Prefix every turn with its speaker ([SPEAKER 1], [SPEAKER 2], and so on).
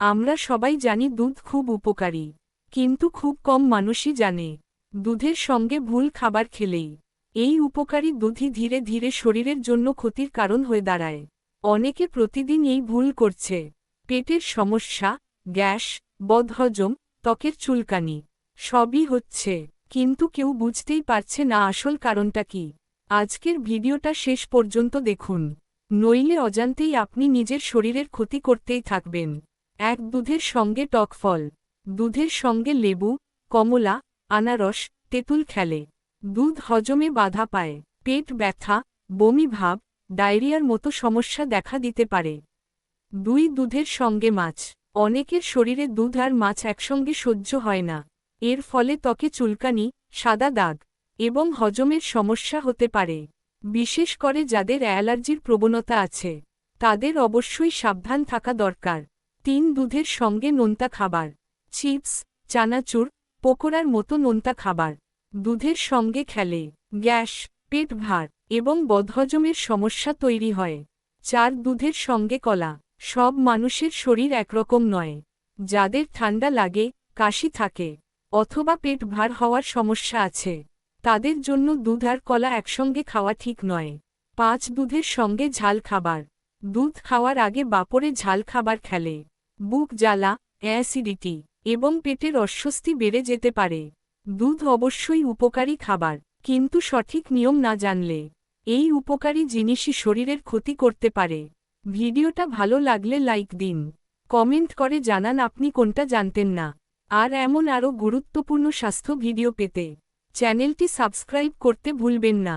[SPEAKER 1] আমরা সবাই জানি দুধ খুব উপকারী, কিন্তু খুব কম মানুষই জানে দুধের সঙ্গে ভুল খাবার খেলেই এই উপকারী দুধই ধীরে ধীরে শরীরের জন্য ক্ষতির কারণ হয়ে দাঁড়ায়। অনেকে প্রতিদিন এই ভুল করছে। পেটের সমস্যা, গ্যাস, বদহজম, ত্বকের চুলকানি সবই হচ্ছে, কিন্তু কেউ বুঝতেই পারছে না আসল কারণটা কি। আজকের ভিডিওটা শেষ পর্যন্ত দেখুন, নইলে অজান্তেই আপনি নিজের শরীরের ক্ষতি করতেই থাকবেন। এক, দুধের সঙ্গে টক ফল। দুধের সঙ্গে লেবু, কমলা, আনারস, তেঁতুল খেলে দুধ হজমে বাধা পায়, পেট ব্যথা, বমি ভাব, ডায়রিয়ার মতো সমস্যা দেখা দিতে পারে। 2, দুধের সঙ্গে মাছ। অনেকের শরীরে দুধ আর মাছ একসঙ্গে সহ্য হয় না। এর ফলে ত্বকে চুলকানি, সাদা দাগ এবং হজমের সমস্যা হতে পারে। বিশেষ করে যাদের অ্যালার্জির প্রবণতা আছে তাদের অবশ্যই সাবধান থাকা দরকার। 3, দুধের সঙ্গে নোনতা খাবার। চিপস, চানাচুর, পকোড়ার মতো নোনতা খাবার দুধের সঙ্গে খেলে গ্যাস, পেট ভার এবং বদহজমের সমস্যা তৈরি হয়। 4, দুধের সঙ্গে কলা। সব মানুষের শরীর একরকম নয়। যাদের ঠান্ডা লাগে, কাশি থাকে অথবা পেট ভার হওয়ার সমস্যা আছে তাদের জন্য দুধ আর কলা একসঙ্গে খাওয়া ঠিক নয়। 5, দুধের সঙ্গে ঝাল খাবার। দুধ খাওয়ার আগে বাপরে ঝাল খাবার খেলে বুক জ্বালা, অ্যাসিডিটি এবং পেটের অস্বস্তি বেড়ে যেতে পারে। দুধ অবশ্যই উপকারী খাবার, কিন্তু সঠিক নিয়ম না জানলে এই উপকারী জিনিসই শরীরের ক্ষতি করতে পারে। ভিডিওটা ভালো লাগলে লাইক দিন, কমেন্ট করে জানান আপনি কোনটা জানতেন না। আর এমন আরও গুরুত্বপূর্ণ স্বাস্থ্য ভিডিও পেতে চ্যানেলটি সাবস্ক্রাইব করতে ভুলবেন না।